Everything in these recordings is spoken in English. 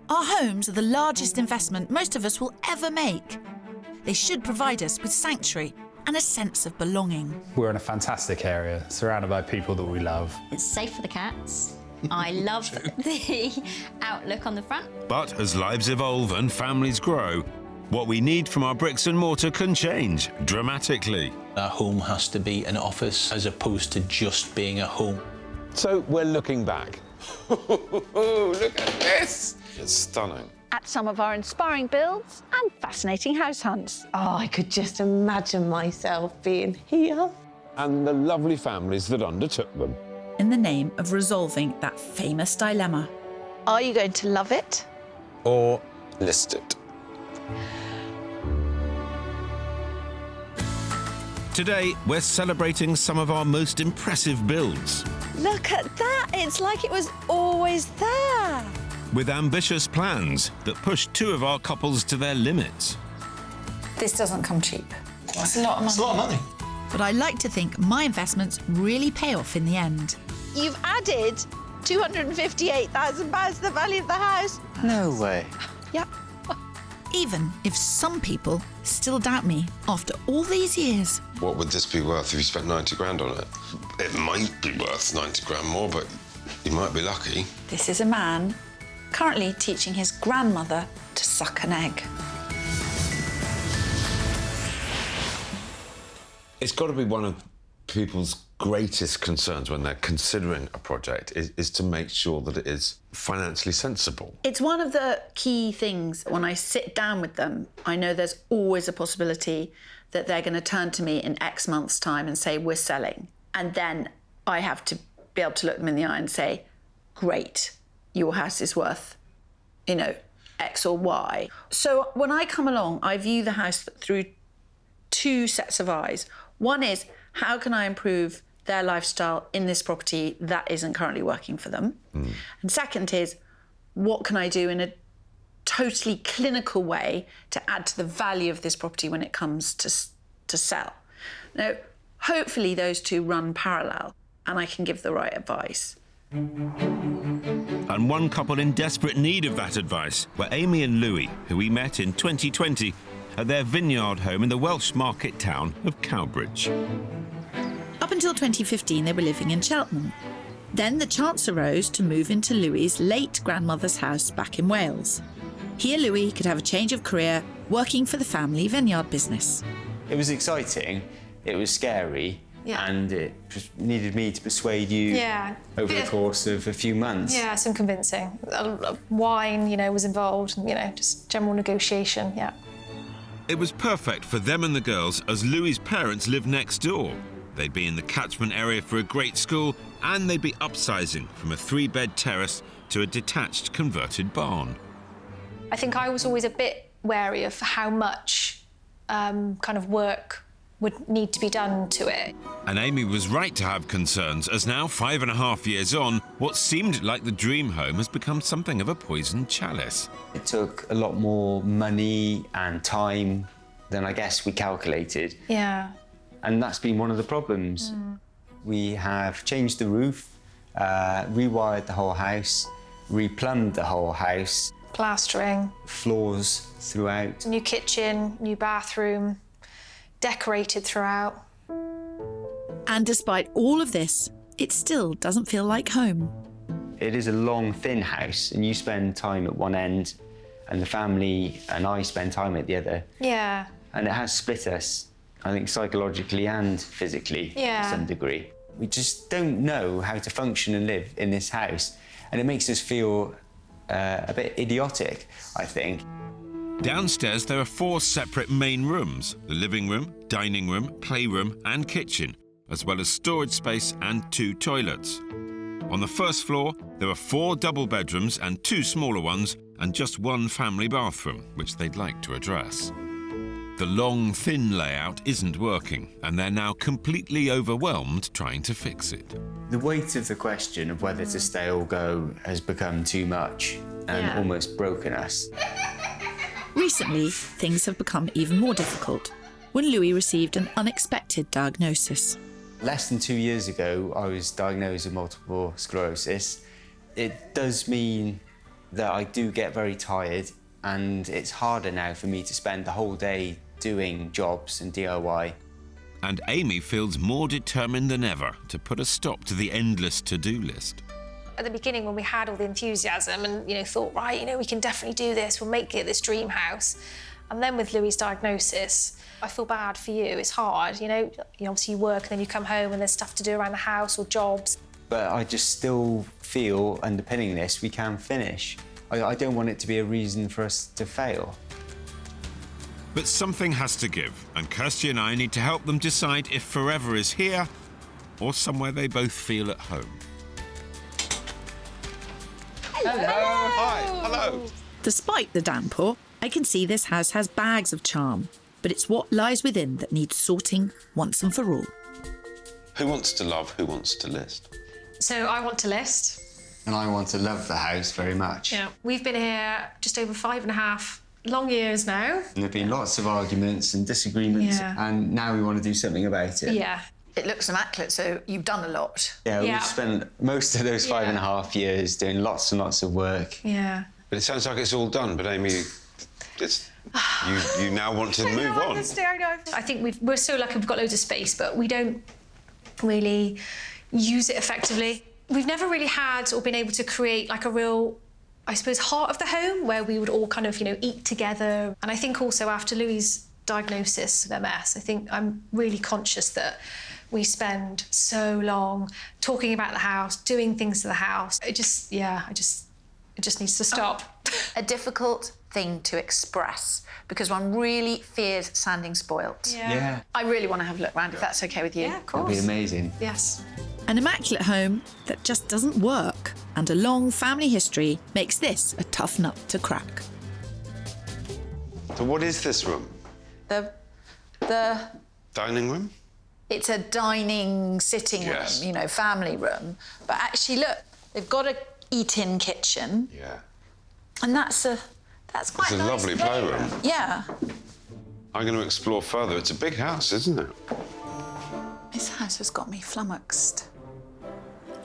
Our homes are the largest investment most of us will ever make. They should provide us with sanctuary and a sense of belonging. We're in a fantastic area, surrounded by people that we love. It's safe for the cats. I love the outlook on the front. But as lives evolve and families grow, what we need from our bricks and mortar can change dramatically. Our home has to be an office as opposed to just being a home. So we're looking back. Look at this! It's stunning. At some of our inspiring builds and fascinating house hunts. Oh, I could just imagine myself being here. And the lovely families that undertook them. In the name of resolving that famous dilemma. Are you going to love it? Or list it. Today, we're celebrating some of our most impressive builds. Look at that! It's like it was always there. With ambitious plans that push two of our couples to their limits. This doesn't come cheap. It's a lot of money. It's a lot of money. But I like to think my investments really pay off in the end. You've added £258,000 to the value of the house. No way. Yep. Even if some people still doubt me after all these years. What would this be worth if you spent 90 grand on it? It might be worth 90 grand more, but you might be lucky. This is a man currently teaching his grandmother to suck an egg. It's got to be one of people's greatest concerns when they're considering a project is to make sure that it is financially sensible. It's one of the key things when I sit down with them. I know there's always a possibility that they're going to turn to me in X months' time and say, we're selling. And then I have to be able to look them in the eye and say, great, your house is worth, X or Y. So when I come along, I view the house through two sets of eyes. One is, how can I improve their lifestyle in this property that isn't currently working for them? And second is, what can I do in a totally clinical way to add to the value of this property when it comes to sell? Now, hopefully those two run parallel and I can give the right advice. And one couple in desperate need of that advice were Amy and Louis, who we met in 2020 at their Vineyard home in the Welsh market town of Cowbridge. Up until 2015, they were living in Cheltenham. Then the chance arose to move into Louis's late grandmother's house back in Wales. Here, Louis could have a change of career working for the family vineyard business. It was exciting, it was scary, and it just needed me to persuade you over the course of a few months. Yeah, some convincing. Wine, was involved, just general negotiation, It was perfect for them and the girls as Louis's parents lived next door. They'd be in the catchment area for a great school and they'd be upsizing from a 3-bed terrace to a detached converted barn. I think I was always a bit wary of how much kind of work would need to be done to it. And Amy was right to have concerns, as now, 5.5 years on, what seemed like the dream home has become something of a poisoned chalice. It took a lot more money and time than I guess we calculated. Yeah. And that's been one of the problems. We have changed the roof, rewired the whole house, replumbed the whole house. Plastering. Floors throughout. New kitchen, new bathroom, decorated throughout. And despite all of this, it still doesn't feel like home. It is a long, thin house, and you spend time at one end, and the family and I spend time at the other. Yeah. And it has split us, I think, psychologically and physically to some degree. We just don't know how to function and live in this house, and it makes us feel a bit idiotic, I think. Downstairs, there are 4 separate main rooms: the living room, dining room, playroom and kitchen, as well as storage space and 2 toilets. On the first floor, there are 4 double bedrooms and 2 smaller ones, and just 1 family bathroom, which they'd like to address. The long, thin layout isn't working, and they're now completely overwhelmed trying to fix it. The weight of the question of whether to stay or go has become too much and almost broken us. Recently, things have become even more difficult when Louis received an unexpected diagnosis. Less than 2 years ago, I was diagnosed with multiple sclerosis. It does mean that I do get very tired, and it's harder now for me to spend the whole day doing jobs and DIY. And Amy feels more determined than ever to put a stop to the endless to-do list. At the beginning, when we had all the enthusiasm and, thought, right, we can definitely do this, we'll make it this dream house. And then with Louis' diagnosis, I feel bad for you. It's hard, obviously you work and then you come home and there's stuff to do around the house or jobs. But I just still feel, underpinning this, we can finish. I don't want it to be a reason for us to fail. But something has to give, and Kirstie and I need to help them decide if forever is here or somewhere they both feel at home. Hello. Hi. Hello. Despite the downpour, I can see this house has bags of charm, but it's what lies within that needs sorting once and for all. Who wants to love, who wants to list? So I want to list. And I want to love the house very much. Yeah. We've been here just over 5.5 long years now. And there've been lots of arguments and disagreements, and now we want to do something about it. Yeah. It looks immaculate, so you've done a lot. Yeah, we've spent most of those 5.5 years doing lots and lots of work. Yeah. But it sounds like it's all done, but Amy, you now want to move on. I think we're so lucky we've got loads of space, but we don't really use it effectively. We've never really had or been able to create like a real, I suppose, heart of the home where we would all kind of, eat together. And I think also after Louis' diagnosis of MS, I think I'm really conscious that we spend so long talking about the house, doing things to the house. It just needs to stop. A difficult thing to express because one really fears sounding spoilt. Yeah. I really want to have a look around if that's okay with you. Yeah, of course. It'd be amazing. Yes. An immaculate home that just doesn't work, and a long family history makes this a tough nut to crack. So what is this room? The Dining room? It's a dining sitting room, family room. But actually, look, they've got a eat-in kitchen. Yeah. And that's quite it's a nice lovely playroom. Yeah. I'm going to explore further. It's a big house, isn't it? This house has got me flummoxed.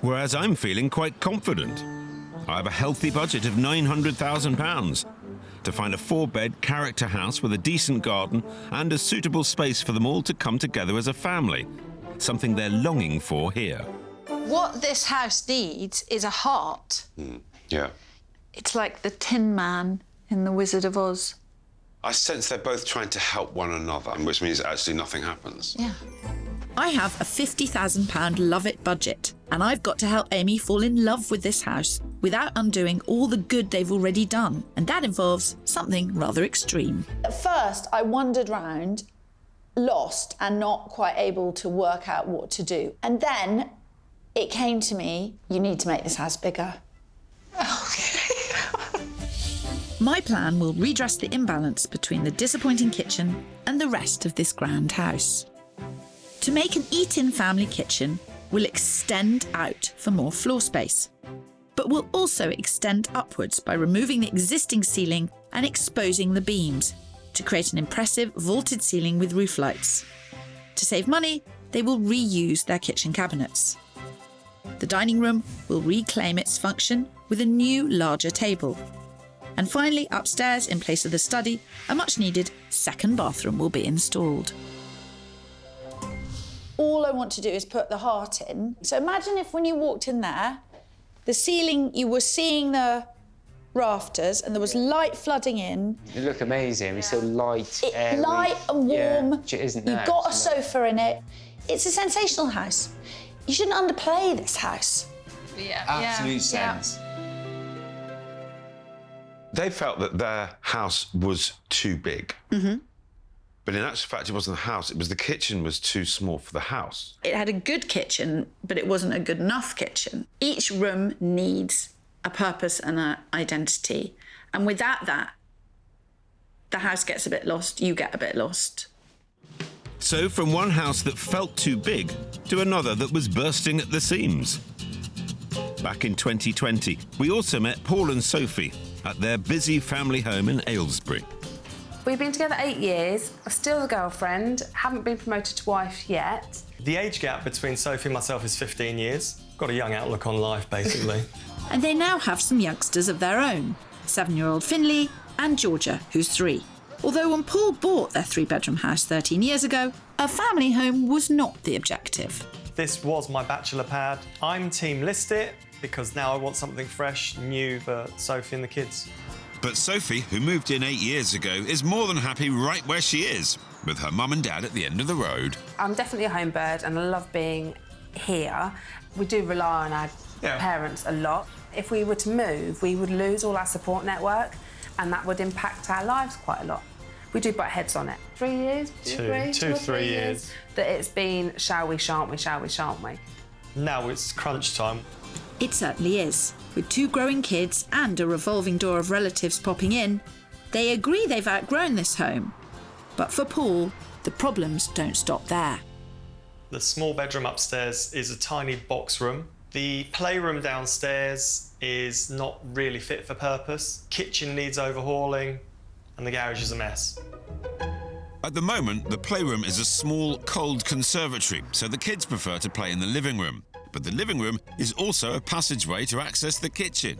Whereas I'm feeling quite confident. I have a healthy budget of £900,000 to find a 4-bed character house with a decent garden and a suitable space for them all to come together as a family, something they're longing for here. What this house needs is a heart. Yeah. It's like the Tin Man in The Wizard of Oz. I sense they're both trying to help one another, which means actually nothing happens. Yeah. I have a £50,000 love-it budget, and I've got to help Amy fall in love with this house without undoing all the good they've already done, and that involves something rather extreme. At first, I wandered round, lost and not quite able to work out what to do. And then it came to me, you need to make this house bigger. My plan will redress the imbalance between the disappointing kitchen and the rest of this grand house. To make an eat-in family kitchen, we'll extend out for more floor space, but we'll also extend upwards by removing the existing ceiling and exposing the beams to create an impressive vaulted ceiling with roof lights. To save money, they will reuse their kitchen cabinets. The dining room will reclaim its function with a new, larger table. And finally, upstairs, in place of the study, a much-needed second bathroom will be installed. All I want to do is put the heart in. So imagine if when you walked in there, the ceiling, you were seeing the rafters and there was light flooding in. It looked amazing. It's so light, airy. Light and warm. Yeah, it isn't You've got a sofa in it. It's a sensational house. You shouldn't underplay this house. Yeah. Absolute sense. They felt that their house was too big. Mm-hmm. But in actual fact, it wasn't the house. It was the kitchen was too small for the house. It had a good kitchen, but it wasn't a good enough kitchen. Each room needs a purpose and an identity. And without that, the house gets a bit lost, you get a bit lost. So from one house that felt too big to another that was bursting at the seams. Back in 2020, we also met Paul and Sophie at their busy family home in Aylesbury. We've been together 8 years. I'm still a girlfriend, haven't been promoted to wife yet. The age gap between Sophie and myself is 15 years. Got a young outlook on life, basically. and they now have some youngsters of their own, 7-year-old Finley and Georgia, who's 3. Although when Paul bought their 3-bedroom house 13 years ago, a family home was not the objective. This was my bachelor pad. I'm team list it because now I want something fresh, new for Sophie and the kids. But Sophie, who moved in 8 years ago, is more than happy right where she is, with her mum and dad at the end of the road. I'm definitely a home bird and I love being here. We do rely on our parents a lot. If we were to move, we would lose all our support network and that would impact our lives quite a lot. We do butt heads on it. 3 years? Two, 3 years. That it's been, shall we, shan't we, shall we, shan't we? Now it's crunch time. It certainly is. With 2 growing kids and a revolving door of relatives popping in, they agree they've outgrown this home. But for Paul, the problems don't stop there. The small bedroom upstairs is a tiny box room. The playroom downstairs is not really fit for purpose. Kitchen needs overhauling, and the garage is a mess. At the moment, the playroom is a small, cold conservatory, so the kids prefer to play in the living room. But the living room is also a passageway to access the kitchen.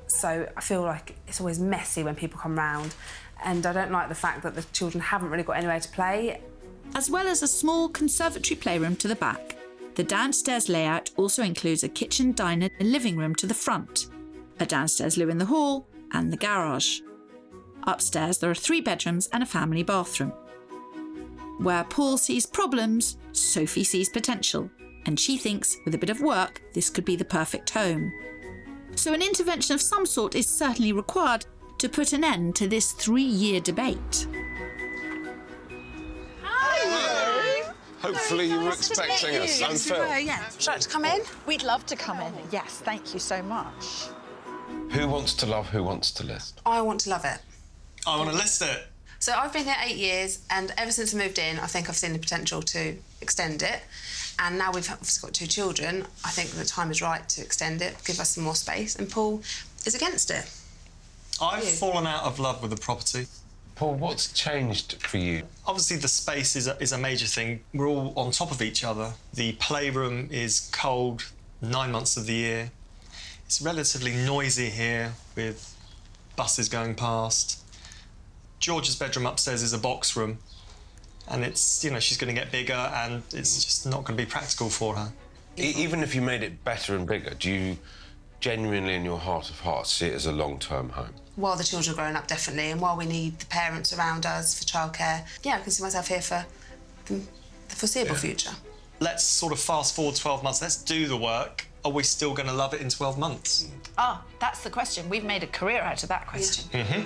So I feel like it's always messy when people come round, and I don't like the fact that the children haven't really got anywhere to play. As well as a small conservatory playroom to the back, the downstairs layout also includes a kitchen, diner and living room to the front, a downstairs loo in the hall and the garage. Upstairs there are 3 bedrooms and a family bathroom. Where Paul sees problems, Sophie sees potential, and she thinks with a bit of work this could be the perfect home. So an intervention of some sort is certainly required to put an end to this 3-year debate. Hopefully you were expecting us. I'm Phil. Yes. Would you like to come in? We'd love to come in. Yes, thank you so much. Who wants to love, who wants to list? I want to love it. I want to list it. So I've been here 8 years, and ever since I moved in, I think I've seen the potential to extend it. And now we've got 2 children, I think the time is right to extend it, give us some more space, and Paul is against it. I've fallen out of love with the property. Paul, what's changed for you? Obviously, the space is a major thing. We're all on top of each other. The playroom is cold 9 months of the year. It's relatively noisy here with buses going past. George's bedroom upstairs is a box room, and it's, you know, she's going to get bigger and it's just not going to be practical for her. Even if you made it better and bigger, do you genuinely, in your heart of hearts, see it as a long-term home? While the children are growing up, definitely, and while we need the parents around us for childcare, yeah, I can see myself here for the foreseeable future. Let's sort of fast forward 12 months. Let's do the work. Are we still going to love it in 12 months? Ah, that's the question. We've made a career out of that question. Yeah.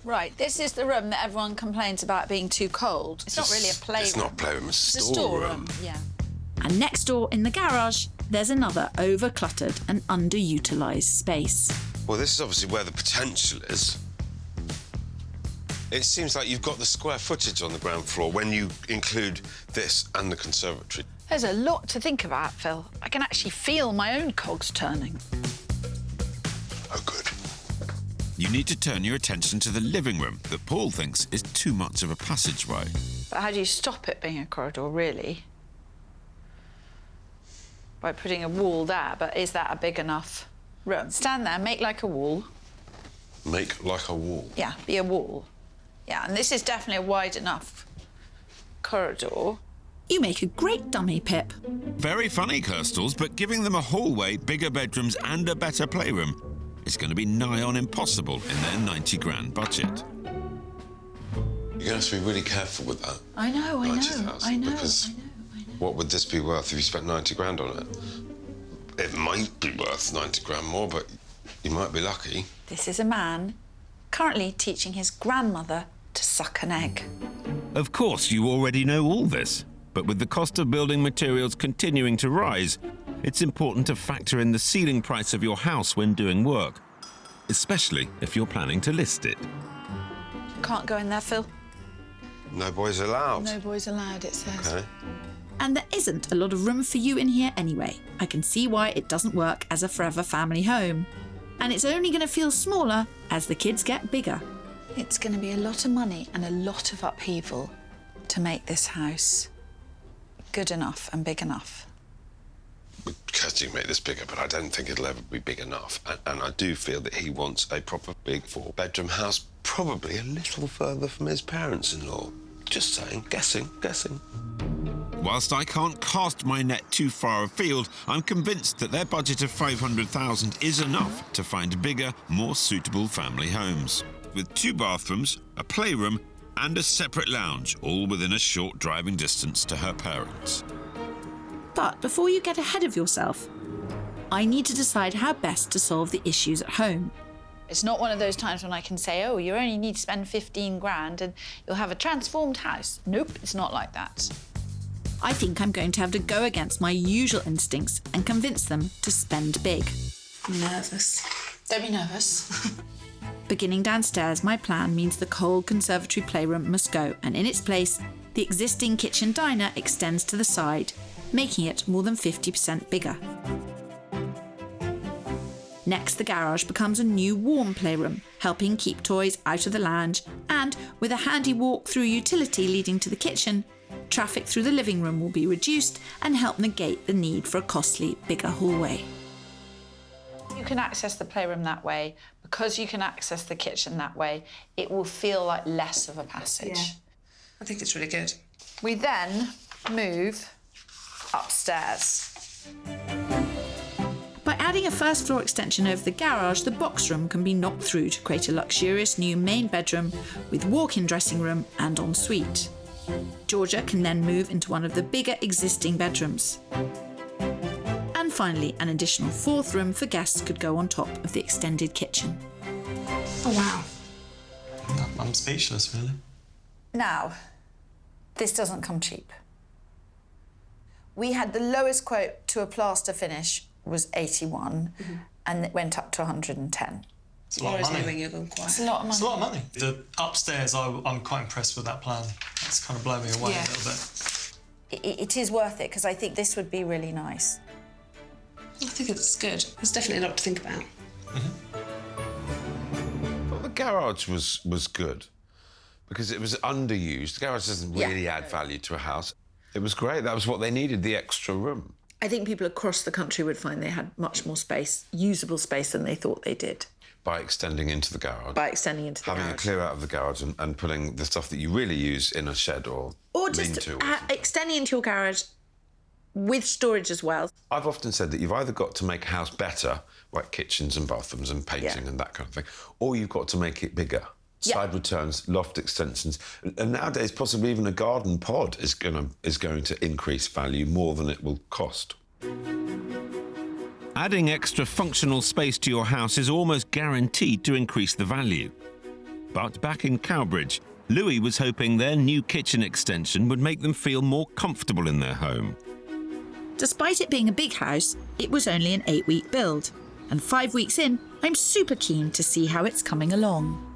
Right, this is the room that everyone complains about being too cold. It's not really a playroom. It's not a playroom, it's a storeroom. Yeah. And next door in the garage, there's another over-cluttered and underutilised space. Well, this is obviously where the potential is. It seems like you've got the square footage on the ground floor when you include this and the conservatory. There's a lot to think about, Phil. I can actually feel my own cogs turning. Oh, good. You need to turn your attention to the living room that Paul thinks is too much of a passageway. But how do you stop it being a corridor, really? By putting a wall there, but is that a big enough room? Stand there, make like a wall. Make like a wall? Yeah, be a wall. Yeah, and this is definitely a wide enough corridor. You make a great dummy, Pip. Very funny, Kirstles, but giving them a hallway, bigger bedrooms and a better playroom is going to be nigh on impossible in their 90 grand budget. You're going to have to be really careful with that. I know. Because what would this be worth if you spent 90 grand on it? It might be worth 90 grand more, but you might be lucky. This is a man currently teaching his grandmother to suck an egg. Of course, you already know all this, but with the cost of building materials continuing to rise, it's important to factor in the ceiling price of your house when doing work, especially if you're planning to list it. Can't go in there, Phil. No boys allowed. No boys allowed, it says. OK. And there isn't a lot of room for you in here anyway. I can see why it doesn't work as a forever family home. And it's only going to feel smaller as the kids get bigger. It's going to be a lot of money and a lot of upheaval to make this house good enough and big enough. Kirstie made this bigger, but I don't think it'll ever be big enough. And I do feel that he wants a proper big 4-bedroom house, probably a little further from his parents-in-law. Just saying, guessing. Whilst I can't cast my net too far afield, I'm convinced that their budget of $500,000 is enough to find bigger, more suitable family homes. With 2 bathrooms, a playroom and a separate lounge, all within a short driving distance to her parents. But before you get ahead of yourself, I need to decide how best to solve the issues at home. It's not one of those times when I can say, oh, you only need to spend 15 grand and you'll have a transformed house. Nope, it's not like that. I think I'm going to have to go against my usual instincts and convince them to spend big. I'm nervous. Don't be nervous. Beginning downstairs, my plan means the cold conservatory playroom must go, and in its place, the existing kitchen diner extends to the side, making it more than 50% bigger. Next, the garage becomes a new warm playroom, helping keep toys out of the lounge, and with a handy walk-through utility leading to the kitchen, traffic through the living room will be reduced and help negate the need for a costly, bigger hallway. You can access the playroom that way. Because you can access the kitchen that way, it will feel like less of a passage. Yeah. I think it's really good. We then move upstairs. By adding a first floor extension over the garage, the box room can be knocked through to create a luxurious new main bedroom with walk-in dressing room and ensuite. Georgia can then move into one of the bigger existing bedrooms. And finally, an additional 4th room for guests could go on top of the extended kitchen. Oh, wow. I'm speechless, really. Now, this doesn't come cheap. We had the lowest quote to a plaster finish was 81, and it went up to 110. It's a lot of money. It's a lot of money. It's a lot of money. The upstairs, I'm quite impressed with that plan. It's kind of blown me away a little bit. It is worth it, because I think this would be really nice. I think it's good. There's definitely a lot to think about. Well, the garage was good because it was underused. The garage doesn't really add value to a house. It was great. That was what they needed, the extra room. I think people across the country would find they had much more space, usable space, than they thought they did. By extending into the garage. By extending into the Having garage. a clear out of the garage and putting the stuff that you really use in a shed or just lean-to. extending into your garage with storage as well. I've often said that you've either got to make a house better, like kitchens and bathrooms and painting and that kind of thing, or you've got to make it bigger. Side returns, loft extensions, and nowadays possibly even a garden pod is going to increase value more than it will cost. Adding extra functional space to your house is almost guaranteed to increase the value. But back in Cowbridge, Louis was hoping their new kitchen extension would make them feel more comfortable in their home. Despite it being a big house, it was only an 8-week build. And 5 weeks in, I'm super keen to see how it's coming along.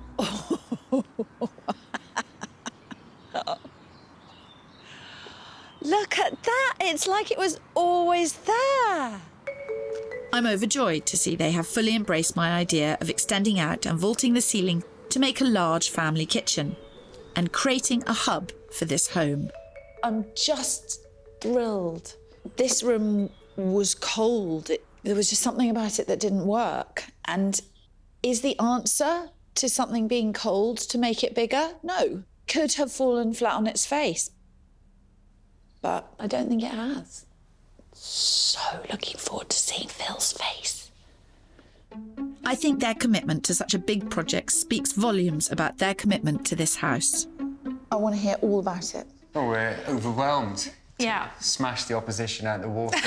Look at that! It's like it was always there. I'm overjoyed to see they have fully embraced my idea of extending out and vaulting the ceiling to make a large family kitchen and creating a hub for this home. I'm just thrilled. This room was cold. There was just something about it that didn't work. And is the answer to something being cold to make it bigger? No. Could have fallen flat on its face. But I don't think it has. So looking forward to seeing Phil's face. I think their commitment to such a big project speaks volumes about their commitment to this house. I want to hear all about it. Oh, we're overwhelmed. Yeah. Smash the opposition out the water.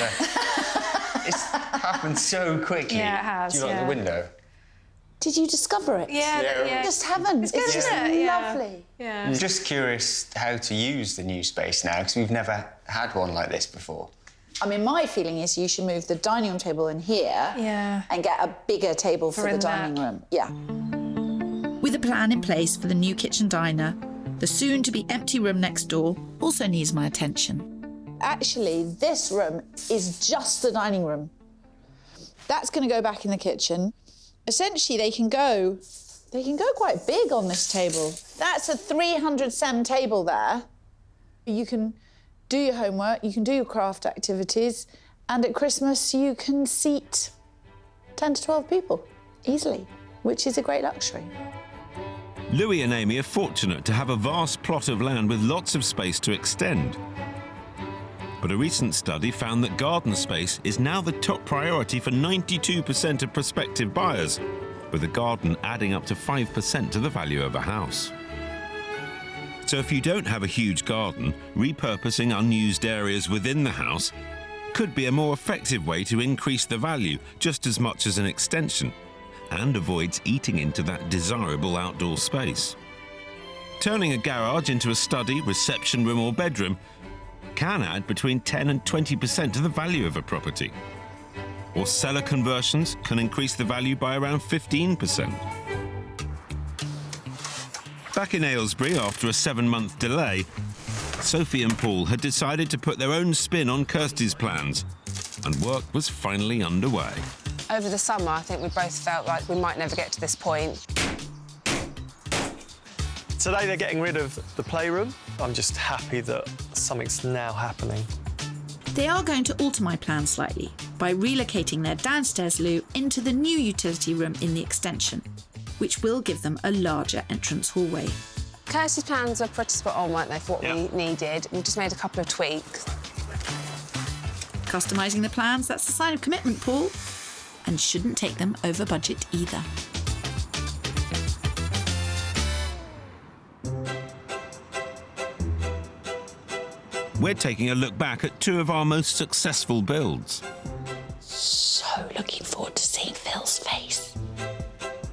It's happened so quickly. Yeah, it has. Do you like the window? Did you discover it? Yeah. You just haven't. It's just lovely. Yeah. I'm just curious how to use the new space now, because we've never had one like this before. I mean, my feeling is you should move the dining room table in here and get a bigger table for the dining room. Yeah. With a plan in place for the new kitchen diner, the soon-to-be empty room next door also needs my attention. Actually, this room is just the dining room. That's going to go back in the kitchen. Essentially, they can go quite big on this table. That's a 300 cm table there. You can do your homework, you can do your craft activities, And at Christmas, you can seat 10 to 12 people easily, which is a great luxury. Louis and Amy are fortunate to have a vast plot of land with lots of space to extend. But a recent study found that garden space is now the top priority for 92% of prospective buyers, with a garden adding up to 5% to the value of a house. So if you don't have a huge garden, repurposing unused areas within the house could be a more effective way to increase the value just as much as an extension, and avoids eating into that desirable outdoor space. Turning a garage into a study, reception room or bedroom can add between 10 and 20% to the value of a property. Or cellar conversions can increase the value by around 15%. Back in Aylesbury, after a 7-month delay, Sophie and Paul had decided to put their own spin on Kirstie's plans, and work was finally underway. Over the summer, I think we both felt like we might never get to this point. Today they're getting rid of the playroom. I'm just happy that something's now happening. They are going to alter my plan slightly by relocating their downstairs loo into the new utility room in the extension, which will give them a larger entrance hallway. Kirstie's plans were pretty spot on, weren't they, for what we needed? We just made a couple of tweaks. Customising the plans, that's a sign of commitment, Paul, and shouldn't take them over budget either. We're taking a look back at 2 of our most successful builds. So looking forward to seeing Phil's face.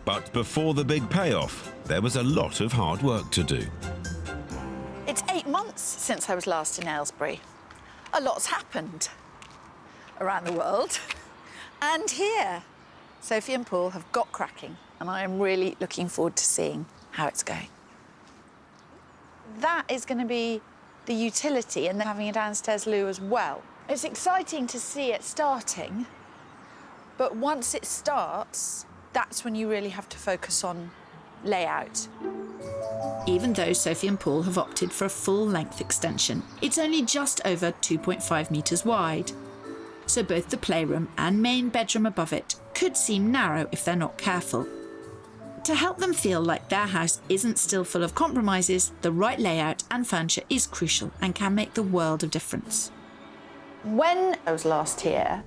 But before the big payoff, there was a lot of hard work to do. It's 8 months since I was last in Aylesbury. A lot's happened around the world and here. Sophie and Paul have got cracking, and I am really looking forward to seeing how it's going. That is going to be the utility, and then having a downstairs loo as well. It's exciting to see it starting, but once it starts, that's when you really have to focus on layout. Even though Sophie and Paul have opted for a full-length extension, it's only just over 2.5 metres wide. So both the playroom and main bedroom above it could seem narrow if they're not careful. To help them feel like their house isn't still full of compromises, the right layout and furniture is crucial and can make the world of difference. When I was last here,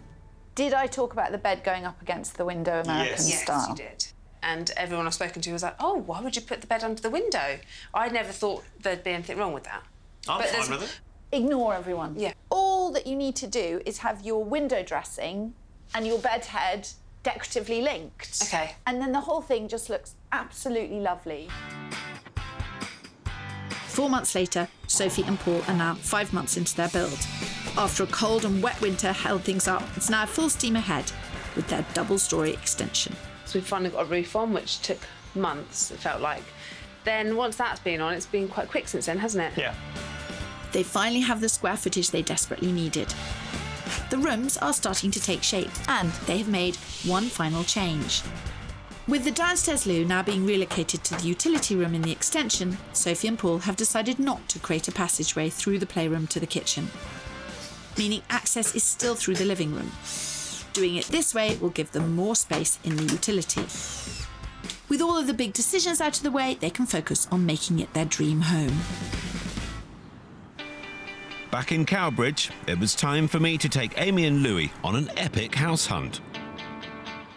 did I talk about the bed going up against the window American style? Yes, you did. And everyone I've spoken to was like, oh, why would you put the bed under the window? I never thought there'd be anything wrong with that. I'm fine with it. Ignore everyone. Yeah. All that you need to do is have your window dressing and your bed head decoratively linked. OK. And then the whole thing just looks absolutely lovely. 4 months later, Sophie and Paul are now 5 months into their build. After a cold and wet winter held things up, it's now full steam ahead with their double-storey extension. So we've finally got a roof on, which took months, it felt like. Then once that's been on, it's been quite quick since then, hasn't it? Yeah. They finally have the square footage they desperately needed. The rooms are starting to take shape, and they have made one final change. With the downstairs loo now being relocated to the utility room in the extension, Sophie and Paul have decided not to create a passageway through the playroom to the kitchen, meaning access is still through the living room. Doing it this way will give them more space in the utility. With all of the big decisions out of the way, they can focus on making it their dream home. Back in Cowbridge, it was time for me to take Amy and Louis on an epic house hunt.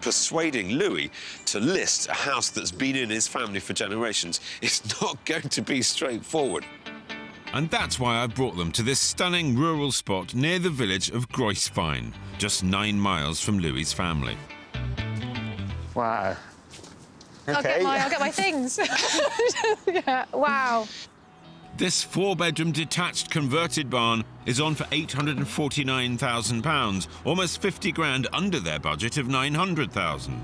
Persuading Louis to list a house that's been in his family for generations is not going to be straightforward. And that's why I brought them to this stunning rural spot near the village of Groysfine, just 9 miles from Louis's family. Wow. I'll get my things. Yeah, wow. This 4-bedroom detached converted barn is on for £849,000, almost 50 grand under their budget of 900,000.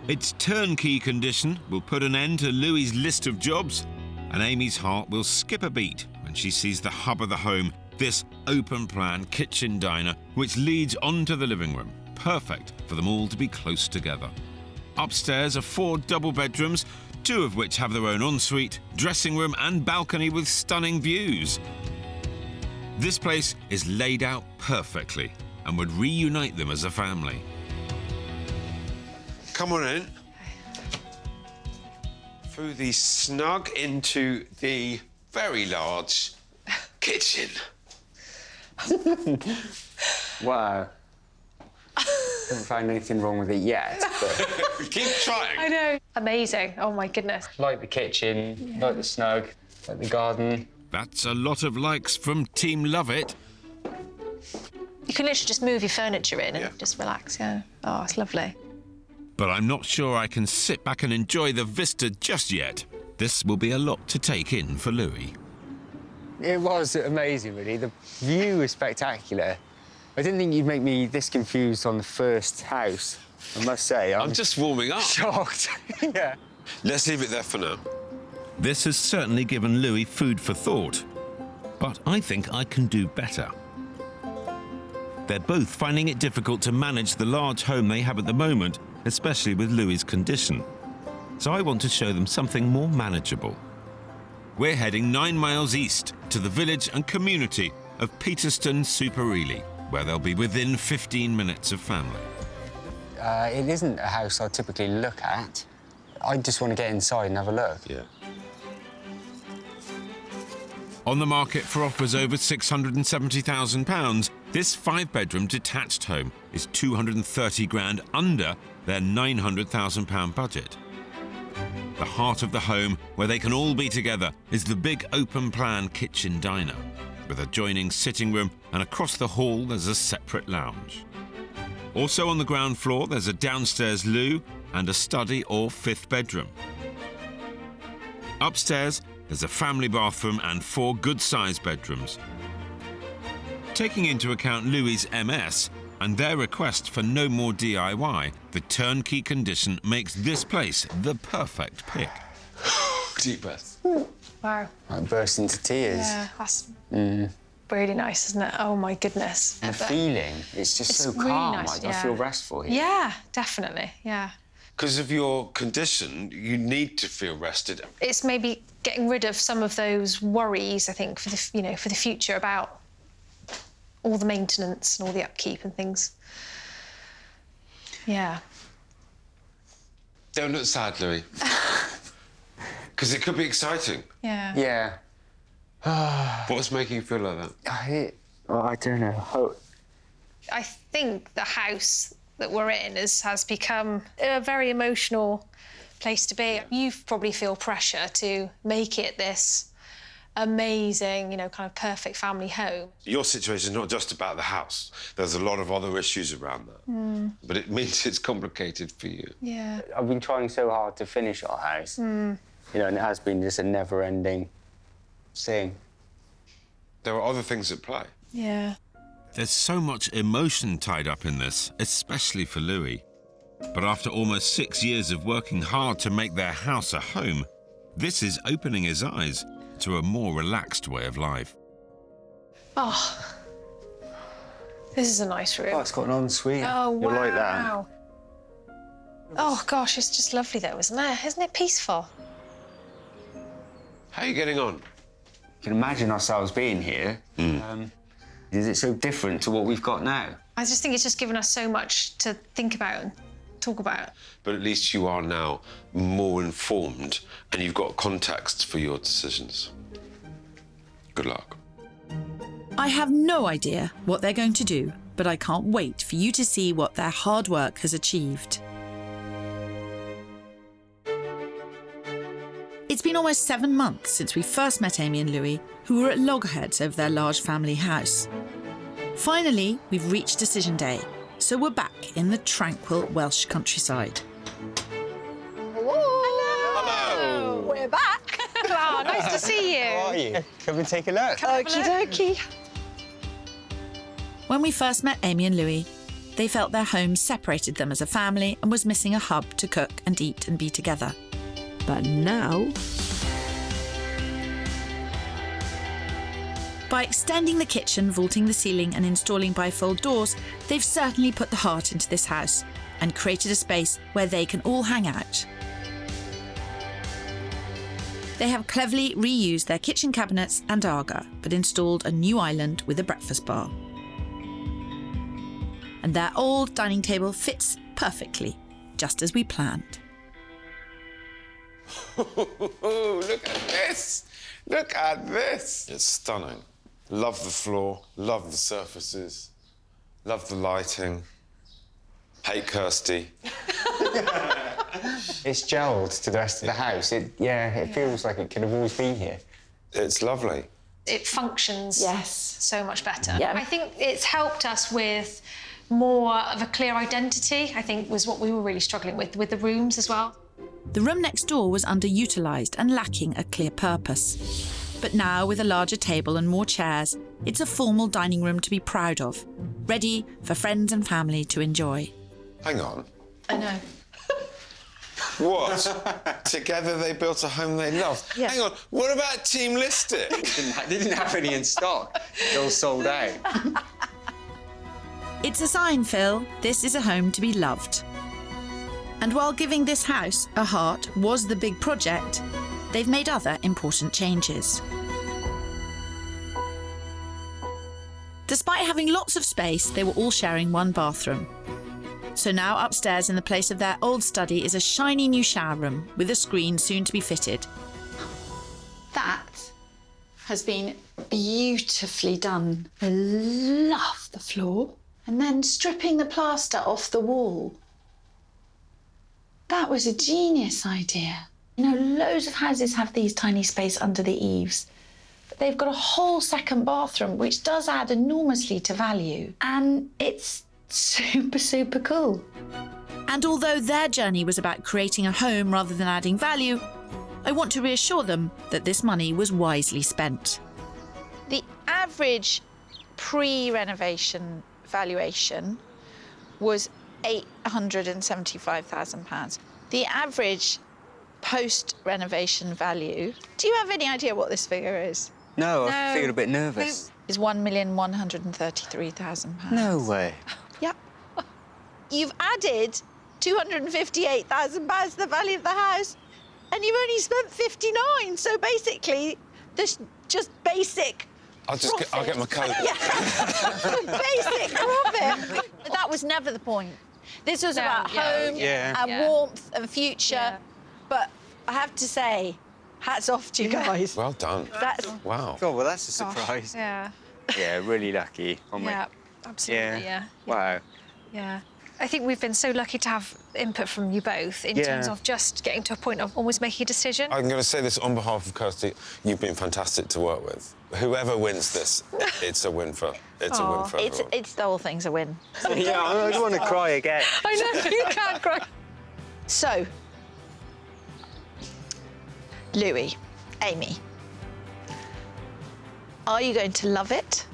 Its turnkey condition will put an end to Louis's list of jobs, and Amy's heart will skip a beat when she sees the hub of the home, this open-plan kitchen diner, which leads onto the living room, perfect for them all to be close together. Upstairs are 4 double bedrooms, 2 of which have their own ensuite, dressing room and balcony with stunning views. This place is laid out perfectly, and would reunite them as a family. Come on in. Through the snug into the very large kitchen. Wow. Haven't found anything wrong with it yet, but... Keep trying. I know. Amazing. Oh, my goodness. Like the kitchen, like the snug, like the garden. That's a lot of likes from Team Love It. You can literally just move your furniture in and just relax, yeah. Oh, it's lovely. But I'm not sure I can sit back and enjoy the vista just yet. This will be a lot to take in for Louis. It was amazing, really. The view is spectacular. I didn't think you'd make me this confused on the first house, I must say. I'm just warming up. Shocked. Yeah. Let's leave it there for now. This has certainly given Louis food for thought, but I think I can do better. They're both finding it difficult to manage the large home they have at the moment, especially with Louis's condition. So I want to show them something more manageable. We're heading 9 miles east to the village and community of Peterston super Ely, where they'll be within 15 minutes of family. It isn't a house I typically look at. I just want to get inside and have a look. Yeah. On the market for offers over £670,000, this 5-bedroom detached home is 230 grand under their £900,000 budget. The heart of the home, where they can all be together, is the big open-plan kitchen diner, with adjoining sitting room, and across the hall there's a separate lounge. Also on the ground floor there's a downstairs loo and a study or 5th bedroom. Upstairs there's a family bathroom and 4 good-sized bedrooms. Taking into account Louis's MS and their request for no more DIY, the turnkey condition makes this place the perfect pick. Deep breath. Wow. I burst into tears. Yeah, that's really nice, isn't it? Oh, my goodness. And the feeling, it's just so really calm. nice, I feel restful here. Yeah, definitely, yeah. Because of your condition, you need to feel rested. It's maybe getting rid of some of those worries, I think, for the for the future about all the maintenance and all the upkeep and things. Yeah. Don't look sad, Louis. Because it could be exciting. Yeah. Yeah. What's making you feel like that? I don't know. I think the house that we're in has become a very emotional place to be. You probably feel pressure to make it this amazing, kind of perfect family home. Your situation is not just about the house. There's a lot of other issues around that. But it means it's complicated for you. Yeah. I've been trying so hard to finish our house. And it has been just a never-ending thing. There are other things at play. Yeah. There's so much emotion tied up in this, especially for Louis. But after almost 6 years of working hard to make their house a home, this is opening his eyes to a more relaxed way of life. Oh, this is a nice room. Oh, it's got an ensuite. Oh, wow. You'll like that. Oh, gosh, it's just lovely, though, isn't it? Isn't it peaceful? How are you getting on? You can imagine ourselves being here. Is it so different to what we've got now? I just think it's just given us so much to think about and talk about. But at least you are now more informed and you've got context for your decisions. Good luck. I have no idea what they're going to do, but I can't wait for you to see what their hard work has achieved. It's been almost 7 months since we first met Amy and Louis, who were at loggerheads over their large family house. Finally, we've reached decision day, so we're back in the tranquil Welsh countryside. Hello. We're back. Oh, nice to see you. How are you? Come and take a look. Okie dokie. When we first met Amy and Louis, they felt their home separated them as a family and was missing a hub to cook and eat and be together. But now, by extending the kitchen, vaulting the ceiling and installing bifold doors, they've certainly put the heart into this house and created a space where they can all hang out. They have cleverly reused their kitchen cabinets and Aga, but installed a new island with a breakfast bar. and their old dining table fits perfectly, just as we planned. Look at this! Look at this! It's stunning. Love the floor, love the surfaces, love the lighting. Hate Kirstie. It's gelled to the rest of the house. It feels like it could have always been here. It's lovely. It functions so much better. Yeah. I think it's helped us with more of a clear identity, I think was what we were really struggling with the rooms as well. The room next door was underutilised and lacking a clear purpose. But now, with a larger table and more chairs, it's a formal dining room to be proud of, ready for friends and family to enjoy. Hang on. I know. What? Together they built a home they loved. Yeah. Hang on, what about Team Listed? They didn't have any in stock. They all sold out. It's a sign, Phil. This is a home to be loved. And while giving this house a heart was the big project, they've made other important changes. Despite having lots of space, they were all sharing one bathroom. So now upstairs in the place of their old study is a shiny new shower room with a screen soon to be fitted. That has been beautifully done. I love the floor. And then stripping the plaster off the wall. That was a genius idea. You know, loads of houses have these tiny space under the eaves, but they've got a whole second bathroom, which does add enormously to value. And it's super, super cool. And although their journey was about creating a home rather than adding value, I want to reassure them that this money was wisely spent. The average pre-renovation valuation was £875,000. The average post-renovation value, do you have any idea what this figure is? No, I feel a bit nervous. Is £1,133,000. No way. Yep. You've added £258,000 to the value of the house, and you've only spent 59. So basically, this just basic. I'll get my code. Yeah. Basic profit. But that was never the point. This was about home and warmth and future. Yeah. But I have to say, hats off to you guys. Well done. Wow. Oh, well, that's a surprise. Yeah. Yeah, really lucky. Yeah, absolutely, yeah. Wow. Yeah. I think we've been so lucky to have input from you both in terms of just getting to a point of almost making a decision. I'm going to say this on behalf of Kirstie. You've been fantastic to work with. Whoever wins this, it's a win for everyone. It's the whole thing's a win. Yeah, I don't want to cry again. I know, you can't cry. So, Louis, Amy, are you going to love it?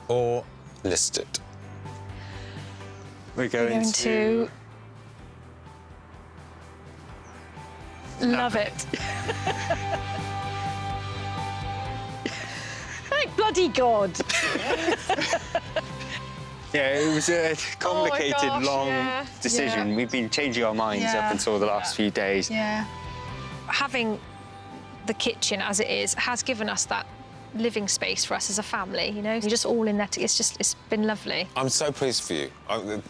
Or list it? We're going to love it. Thank bloody God. Yeah, it was a complicated, long decision. Yeah. We've been changing our minds up until the last few days. Yeah. Having the kitchen as it is has given us that living space for us as a family, you know? You're just all in there. It's been lovely. I'm so pleased for you,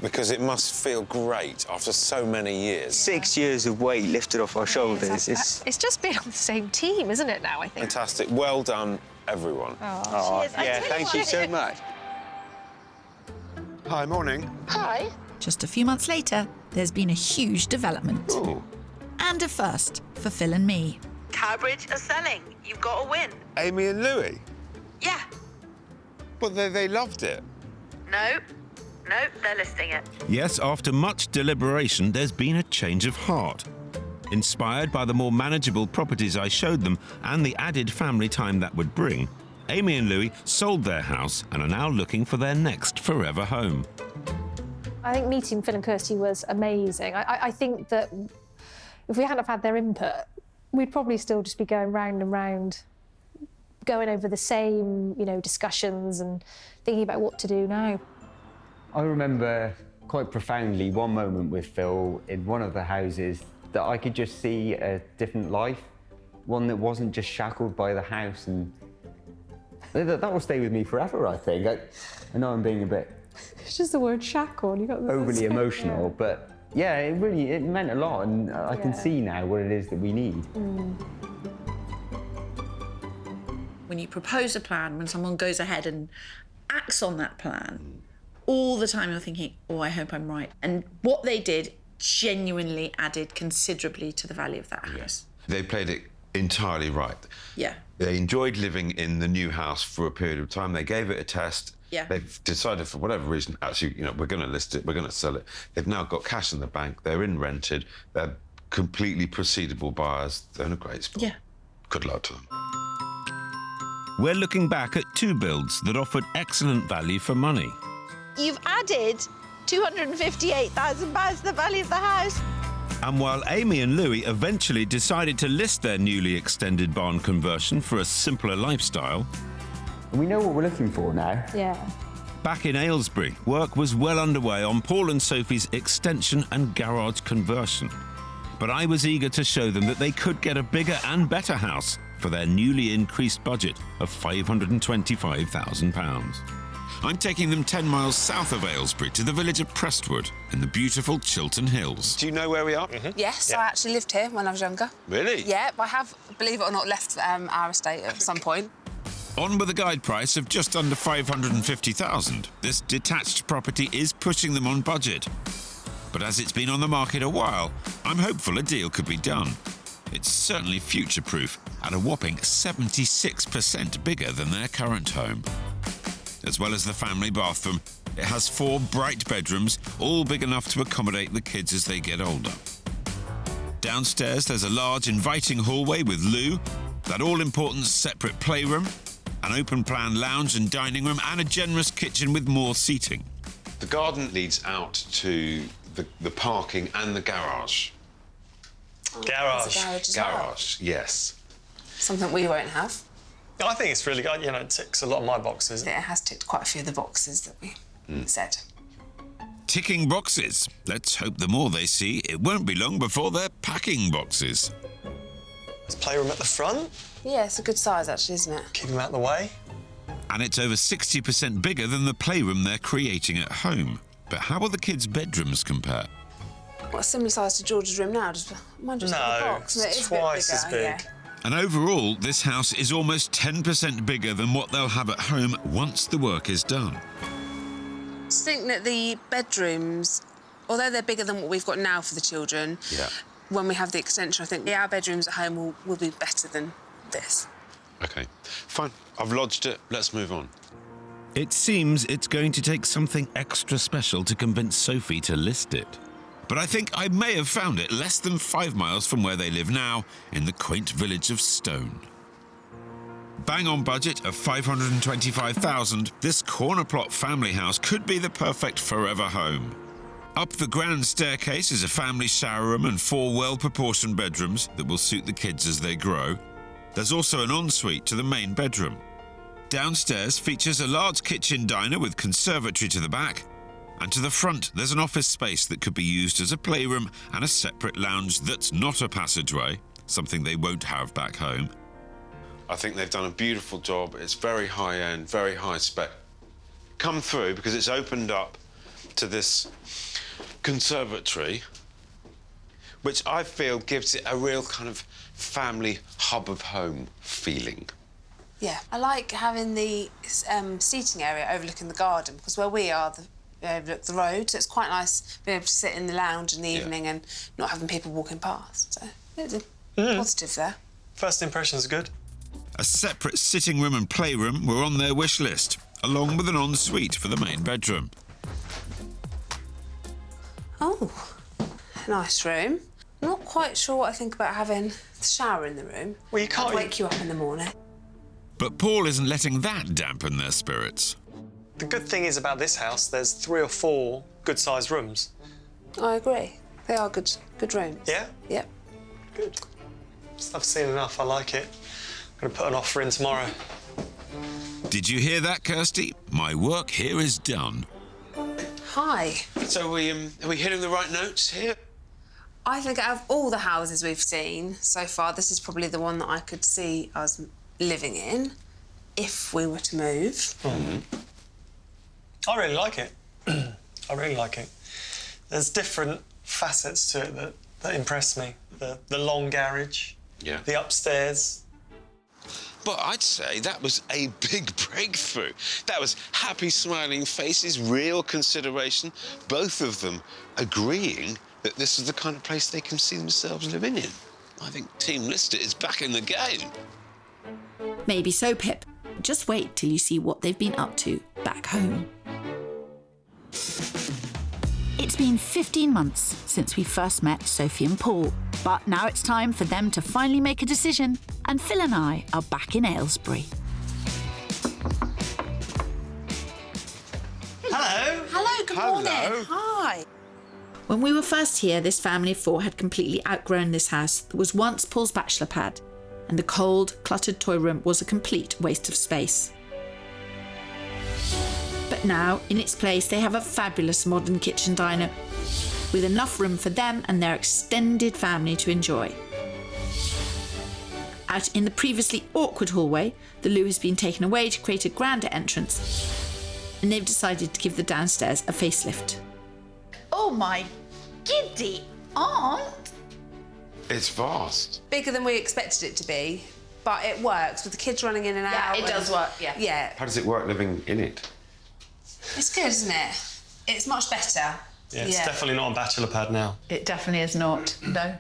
because it must feel great after so many years. 6 years of weight lifted off our shoulders. It's just been on the same team, isn't it, now, I think? Fantastic. Well done, everyone. Oh, yeah, thank you so much. Hi, morning. Hi. Just a few months later, there's been a huge development. Ooh. And a first for Phil and me. Cowbridge are selling. You've got to win. Amy and Louis? Yeah. But they loved it. No, they're listing it. Yes, after much deliberation, there's been a change of heart. Inspired by the more manageable properties I showed them and the added family time that would bring, Amy and Louis sold their house and are now looking for their next forever home. I think meeting Phil and Kirstie was amazing. I think that if we hadn't have had their input, we'd probably still just be going round and round, going over the same, discussions and thinking about what to do now. I remember quite profoundly one moment with Phil in one of the houses that I could just see a different life, one that wasn't just shackled by the house, and that will stay with me forever, I think. I know I'm being a bit It's just the word shackle. You got the overly emotional, but yeah, it meant a lot, and I can see now what it is that we need. When you propose a plan, when someone goes ahead and acts on that plan, all the time you're thinking, oh, I hope I'm right. And what they did genuinely added considerably to the value of that house. They played it entirely right. Yeah. They enjoyed living in the new house for a period of time. They gave it a test. Yeah. They've decided, for whatever reason, actually, we're going to list it, we're going to sell it. They've now got cash in the bank. They're in rented. They're completely proceedable buyers. They're in a great spot. Yeah. Good luck to them. We're looking back at 2 builds that offered excellent value for money. You've added £258,000 to the value of the house. And while Amy and Louis eventually decided to list their newly extended barn conversion for a simpler lifestyle, we know what we're looking for now. Yeah. back in Aylesbury, work was well underway on Paul and Sophie's extension and garage conversion. But I was eager to show them that they could get a bigger and better house for their newly increased budget of £525,000. I'm taking them 10 miles south of Aylesbury to the village of Prestwood in the beautiful Chiltern Hills. Do you know where we are? Yes, I actually lived here when I was younger. Really? Yeah, but I have, believe it or not, left our estate at some point. On with a guide price of just under £550,000, this detached property is pushing them on budget. But as it's been on the market a while, I'm hopeful a deal could be done. It's certainly future-proof at a whopping 76% bigger than their current home. As well as the family bathroom, it has 4 bright bedrooms, all big enough to accommodate the kids as they get older. Downstairs, there's a large, inviting hallway with loo, that all-important separate playroom, an open-plan lounge and dining room, and a generous kitchen with more seating. The garden leads out to the parking and the garage. Garage. Garage, yes. Something we won't have. I think it's really good. You know, it ticks a lot of my boxes. It has ticked quite a few of the boxes that we said. Ticking boxes. Let's hope the more they see, it won't be long before they're packing boxes. There's a playroom at the front. Yeah, it's a good size, actually, isn't it? Keep them out of the way. And it's over 60% bigger than the playroom they're creating at home. But how will the kids' bedrooms compare? Well, a similar size to George's room now. Mine just got a box. No, it's twice as big. Yeah. And overall, this house is almost 10% bigger than what they'll have at home once the work is done. I think that the bedrooms, although they're bigger than what we've got now for the children, when we have the extension, I think our bedrooms at home will be better than this. OK, fine. I've lodged it. Let's move on. It seems it's going to take something extra special to convince Sophie to list it. But I think I may have found it less than 5 miles from where they live now, in the quaint village of Stone. Bang on budget of £525,000, this corner plot family house could be the perfect forever home. Up the grand staircase is a family shower room and 4 well-proportioned bedrooms that will suit the kids as they grow. There's also an ensuite to the main bedroom. Downstairs features a large kitchen diner with conservatory to the back, and to the front there's an office space that could be used as a playroom and a separate lounge that's not a passageway, something they won't have back home. I think they've done a beautiful job. It's very high-end, very high spec. Come through, because it's opened up to this conservatory, which I feel gives it a real kind of family hub of home feeling. Yeah, I like having the seating area overlooking the garden, because where we are, overlook the road, so it's quite nice being able to sit in the lounge in the evening and not having people walking past. So it's a positive there. First impressions are good. A separate sitting room and playroom were on their wish list, along with an ensuite for the main bedroom. Oh, nice room. Not quite sure what I think about having the shower in the room. Well, you can't I'd wake you up in the morning. But Paul isn't letting that dampen their spirits. The good thing is about this house, there's 3 or 4 good-sized rooms. I agree. They are good rooms. Yeah? Yep. Good. I've seen enough. I like it. I'm going to put an offer in tomorrow. Did you hear that, Kirstie? My work here is done. Hi. So are we hitting the right notes here? I think out of all the houses we've seen so far, this is probably the one that I could see us living in if we were to move. I really like it. I really like it. There's different facets to it that impress me. The long garage, the upstairs. But I'd say that was a big breakthrough. That was happy, smiling faces, real consideration, both of them agreeing that this is the kind of place they can see themselves living in. I think Team Lister is back in the game. Maybe so, Pip. Just wait till you see what they've been up to back home. It's been 15 months since we first met Sophie and Paul, but now it's time for them to finally make a decision, and Phil and I are back in Aylesbury. Hello. Hello, good morning. Hi. When we were first here, this family of four had completely outgrown this house that was once Paul's bachelor pad, and the cold, cluttered toy room was a complete waste of space. But now, in its place, they have a fabulous modern kitchen diner with enough room for them and their extended family to enjoy. Out in the previously awkward hallway, the loo has been taken away to create a grander entrance, and they've decided to give the downstairs a facelift. Oh my giddy aunt! It's vast. Bigger than we expected it to be, but it works with the kids running in and out. Yeah, it does work, yeah. Yeah. How does it work living in it? It's good, isn't it? It's much better. Yeah, it's definitely not a bachelor pad now. It definitely is not, no.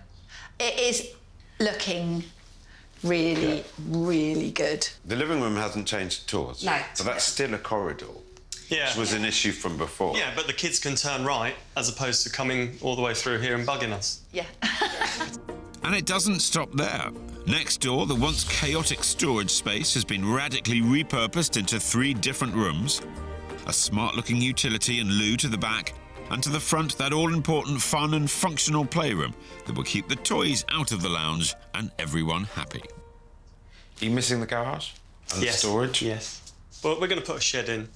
It is looking really, really good. The living room hasn't changed at all. No. So that's still a corridor. Yeah. Which was an issue from before. Yeah, but the kids can turn right as opposed to coming all the way through here and bugging us. Yeah. And it doesn't stop there. Next door, the once chaotic storage space has been radically repurposed into 3 different rooms. A smart-looking utility and loo to the back, and to the front, that all-important fun and functional playroom that will keep the toys out of the lounge and everyone happy. Are you missing the garage? And Yes. the storage? Yes. Well, we're going to put a shed in.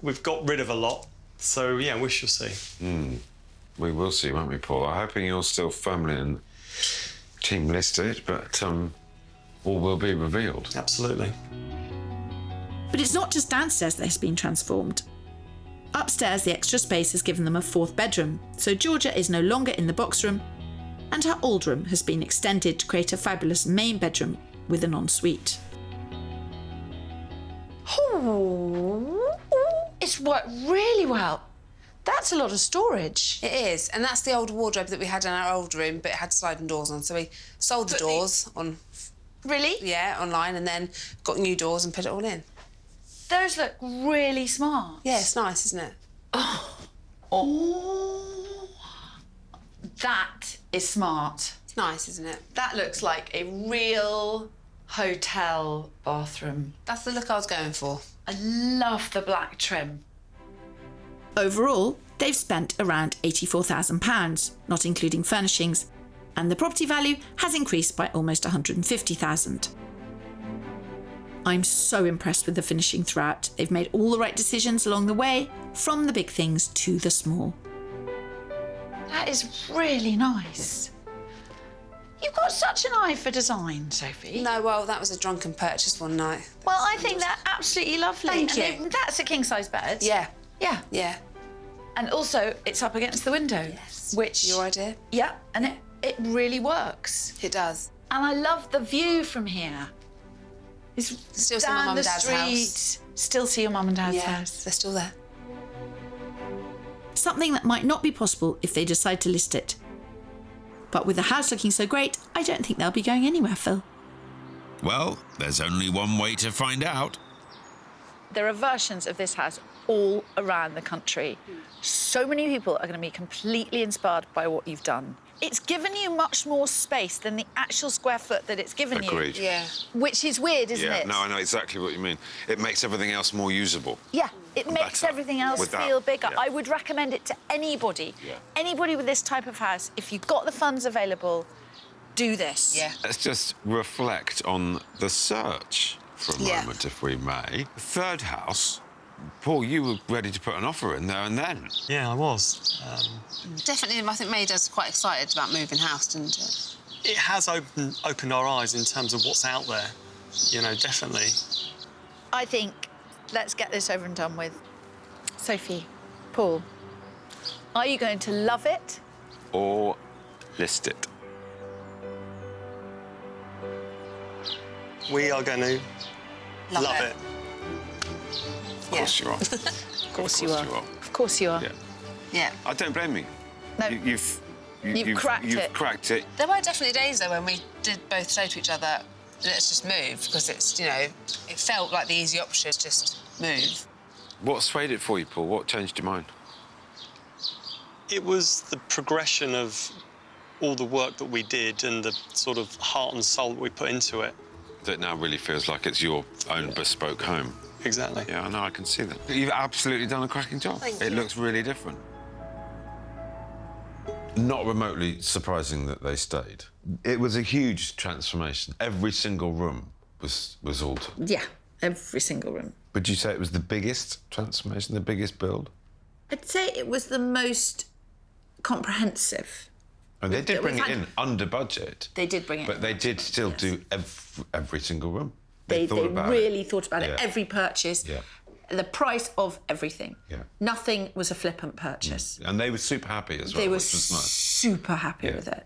We've got rid of a lot, so yeah, we shall see. We will see, won't we, Paul? I'm hoping you're still firmly in Team Listed, but all will be revealed. Absolutely. But it's not just downstairs that has been transformed. Upstairs, the extra space has given them a 4th bedroom, so Georgia is no longer in the box room, and her old room has been extended to create a fabulous main bedroom with an ensuite. Oh, it's worked really well. That's a lot of storage. It is, and that's the old wardrobe that we had in our old room, but it had sliding doors on, so we sold the doors on... Really? Yeah, online, and then got new doors and put it all in. Those look really smart. Yeah, it's nice, isn't it? Oh, that is smart. It's nice, isn't it? That looks like a real hotel bathroom. That's the look I was going for. I love the black trim. Overall, they've spent around £84,000, not including furnishings, and the property value has increased by almost £150,000. I'm so impressed with the finishing throughout. They've made all the right decisions along the way, from the big things to the small. That is really nice. You've got such an eye for design, Sophie. No, well, that was a drunken purchase one night. Well, I think they're absolutely lovely. Thank And you. that's a king-size bed. Yeah. Yeah. Yeah. And also, it's up against the window. Yes. Which... Your idea? Yeah, and it really works. It does. And I love the view from here. It's Still see my down mum the and dad's street. house. Still see your mum and dad's Yeah, house. they're still there. Something that might not be possible if they decide to list it. But with the house looking so great, I don't think they'll be going anywhere, Phil. Well, there's only one way to find out. There are versions of this house all around the country. So many people are going to be completely inspired by what you've done. It's given you much more space than the actual square foot that it's given Agreed. you. Yeah. Which is weird, isn't Yeah, it? no, I know exactly what you mean. It makes everything else more usable. Yeah, it makes Better. everything else With that, feel bigger. yeah. I would recommend it to anybody. Yeah. Anybody with this type of house, if you've got the funds available, do this. Yeah. Let's just reflect on the search for a moment, if we may. The third house, Paul, you were ready to put an offer in there and then. Yeah, I was. Definitely, I think made us quite excited about moving house, didn't it? It has opened our eyes in terms of what's out there. You know, definitely. I think let's get this over and done with. Sophie, Paul, are you going to love it? Or list it. We are going to love it. Of course you are. Of course you are. Of course you are. Yeah. Yeah. I don't blame you. No. You've cracked it. You've cracked it. There were definitely days, though, when we did both say to each other, let's just move, because it's, you know, it felt like the easy option, just move. What swayed it for you, Paul? What changed your mind? It was the progression of all the work that we did and the sort of heart and soul that we put into it. That now really feels like it's your own bespoke home. Exactly. Yeah, I know, I can see that. You've absolutely done a cracking job. Thank you. you. Looks really different. Not remotely surprising that they stayed. It was a huge transformation. Every single room was altered. Yeah, every single room. Would you say it was the biggest transformation, the biggest build? I'd say it was the most comprehensive. And they did bring it in under budget. They did bring it but in. they did still do every single room. They really it. thought about it. Yeah. Every purchase, Yeah. the price of everything. Yeah. Nothing was a flippant purchase. And they were super happy as well. They were which was nice. super happy with it.